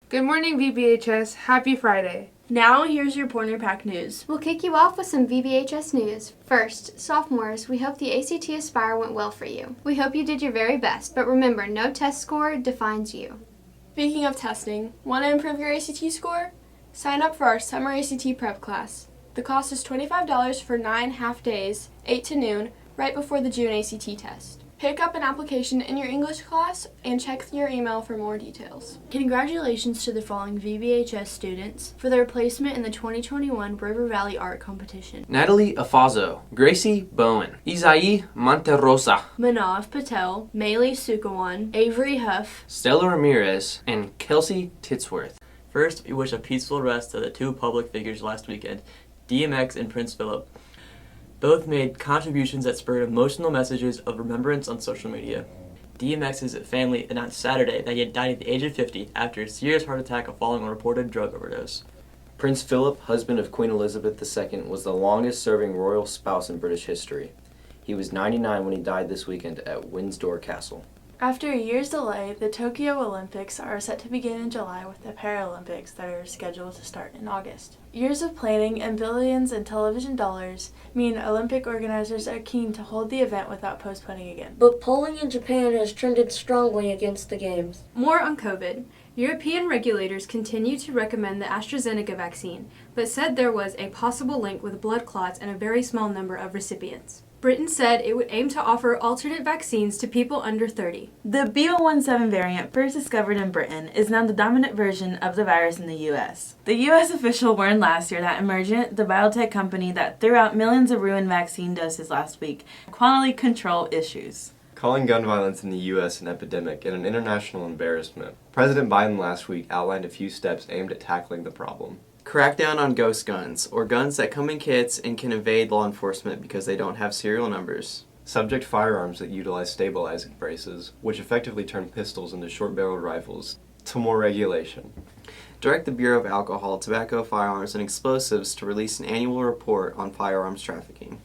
Good morning, VBHS. Happy Friday. Now here's your Pointer Pack news. We'll kick you off with some VBHS news. First, sophomores, we hope the ACT Aspire went well for you. We hope you did your very best, but remember, no test score defines you. Speaking of testing, want to improve your ACT score? Sign up for our summer ACT prep class. The cost is $25 for 9 half days, 8 to noon, right before the June ACT test. Pick up an application in your English class and check your email for more details. Congratulations to the following VBHS students for their placement in the 2021 River Valley Art Competition. Natalie Afazo, Gracie Bowen, Isai Monterosa, Manav Patel, Maylee Sukawan, Avery Huff, Stella Ramirez, and Kelsey Titsworth. First, we wish a peaceful rest to the two public figures last weekend, DMX and Prince Philip. Both made contributions that spurred emotional messages of remembrance on social media. DMX's family announced Saturday that he had died at the age of 50 after a serious heart attack following a reported drug overdose. Prince Philip, husband of Queen Elizabeth II, was the longest-serving royal spouse in British history. He was 99 when he died this weekend at Windsor Castle. After a year's delay, the Tokyo Olympics are set to begin in July with the Paralympics that are scheduled to start in August. Years of planning and billions in television dollars mean Olympic organizers are keen to hold the event without postponing again. But polling in Japan has trended strongly against the Games. More on COVID. European regulators continue to recommend the AstraZeneca vaccine, but said there was a possible link with blood clots and a very small number of recipients. Britain said it would aim to offer alternate vaccines to people under 30. The B.1.1.7 variant, first discovered in Britain, is now the dominant version of the virus in the U.S. The U.S. official warned last year that Emergent, the biotech company that threw out millions of ruined vaccine doses last week, had quality control issues. Calling gun violence in the U.S. an epidemic and an international embarrassment, President Biden last week outlined a few steps aimed at tackling the problem. Crackdown on ghost guns, or guns that come in kits and can evade law enforcement because they don't have serial numbers. Subject firearms that utilize stabilizing braces, which effectively turn pistols into short-barreled rifles, to more regulation. Direct the Bureau of Alcohol, Tobacco, Firearms, and Explosives to release an annual report on firearms trafficking.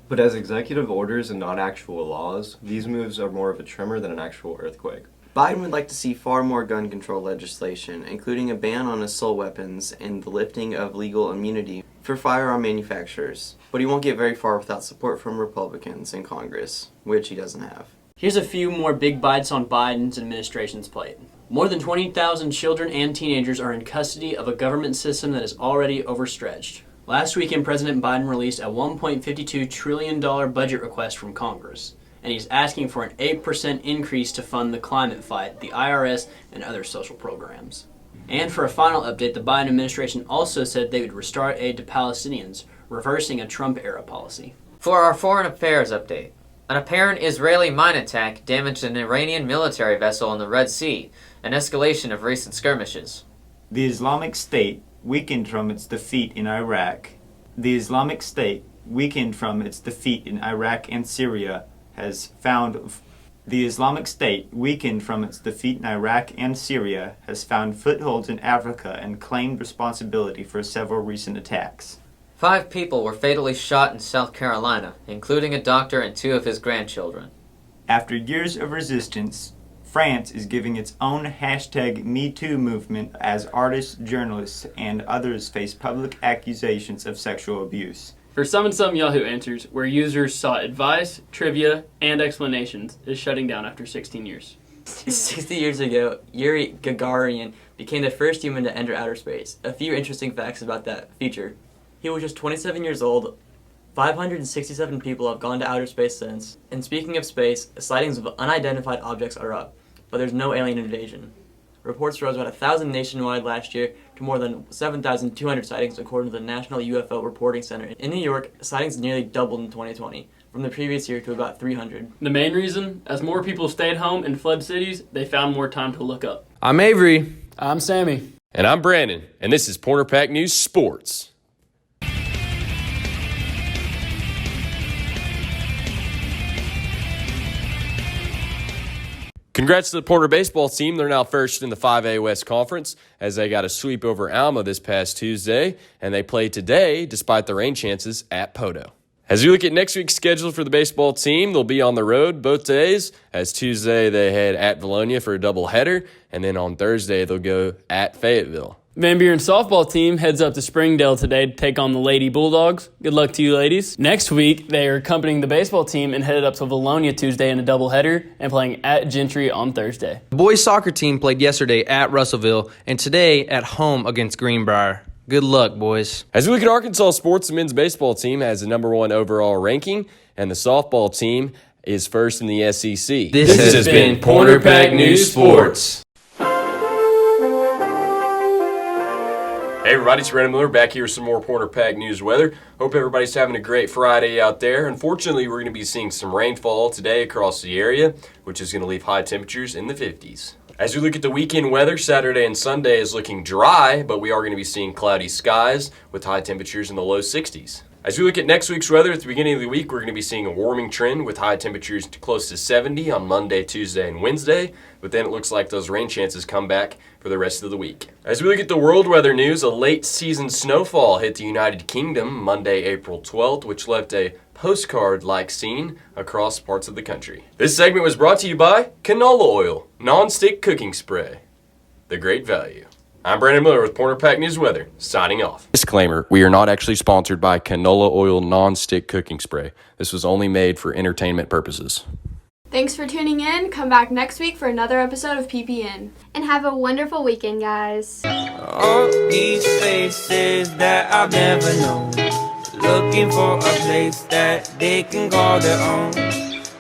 But as executive orders and not actual laws, these moves are more of a tremor than an actual earthquake. Biden would like to see far more gun control legislation, including a ban on assault weapons and the lifting of legal immunity for firearm manufacturers. But he won't get very far without support from Republicans in Congress, which he doesn't have. Here's a few more big bites on Biden's administration's plate. More than 20,000 children and teenagers are in custody of a government system that is already overstretched. Last weekend, President Biden released a $1.52 trillion budget request from Congress, and he's asking for an 8% increase to fund the climate fight, the IRS, and other social programs. And for a final update, the Biden administration also said they would restart aid to Palestinians, reversing a Trump-era policy. For our foreign affairs update, an apparent Israeli mine attack damaged an Iranian military vessel in the Red Sea, an escalation of recent skirmishes. The Islamic State weakened from its defeat in Iraq. The Islamic State weakened from its defeat in Iraq and Syria has found footholds in Africa and claimed responsibility for several recent attacks. 5 people were fatally shot in South Carolina, including a doctor and 2 of his grandchildren. After years of resistance, France is giving its own #MeToo movement as artists, journalists, and others face public accusations of sexual abuse. For some Yahoo Answers, where users sought advice, trivia, and explanations, is shutting down after 16 years. 60 years ago, Yuri Gagarin became the first human to enter outer space. A few interesting facts about that feature. He was just 27 years old. 567 people have gone to outer space since. And speaking of space, sightings of unidentified objects are up, but there's no alien invasion. Reports rose about 1,000 nationwide last year to more than 7,200 sightings, according to the National UFO Reporting Center. In New York, sightings nearly doubled in 2020, from the previous year to about 300. The main reason, as more people stayed home and fled cities, they found more time to look up. I'm Avery. I'm Sammy. And I'm Brandon, and this is Pointer Pack News Sports. Congrats to the Pointer baseball team. They're now first in the 5A West Conference as they got a sweep over Alma this past Tuesday, and they play today, despite the rain chances, at Poto. As you look at next week's schedule for the baseball team, they'll be on the road both days. As Tuesday, they head at Valonia for a doubleheader, and then on Thursday, they'll go at Fayetteville. Van Buren softball team heads up to Springdale today to take on the Lady Bulldogs. Good luck to you, ladies. Next week, they are accompanying the baseball team and headed up to Valonia Tuesday in a doubleheader and playing at Gentry on Thursday. The boys soccer team played yesterday at Russellville and today at home against Greenbrier. Good luck, boys. As we look at Arkansas sports, the men's baseball team has the number 1 overall ranking, and the softball team is first in the SEC. This has been Pointer Pack News Sports. Hey everybody, it's Brandon Miller back here with some more Pointer Pack News weather. Hope everybody's having a great Friday out there. Unfortunately, we're going to be seeing some rainfall today across the area, which is going to leave high temperatures in the 50s. As we look at the weekend weather, Saturday and Sunday is looking dry, but we are going to be seeing cloudy skies with high temperatures in the low 60s. As we look at next week's weather, at the beginning of the week, we're going to be seeing a warming trend with high temperatures close to 70 on Monday, Tuesday, and Wednesday, but then it looks like those rain chances come back for the rest of the week. As we look at the world weather news, a late season snowfall hit the United Kingdom Monday, April 12th, which left a postcard-like scene across parts of the country. This segment was brought to you by Canola Oil, non-stick cooking spray. The great value. I'm Brandon Miller with Pointer Pack News Weather, signing off. Disclaimer, we are not actually sponsored by Canola Oil non-stick cooking spray. This was only made for entertainment purposes. Thanks for tuning in. Come back next week for another episode of PPN. And have a wonderful weekend, guys. All these faces that I've never known, looking for a place that they can call their own.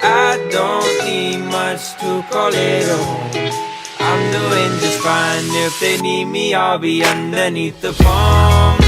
I don't need much to call it a home. I'm doing just fine. If they need me, I'll be underneath the palm.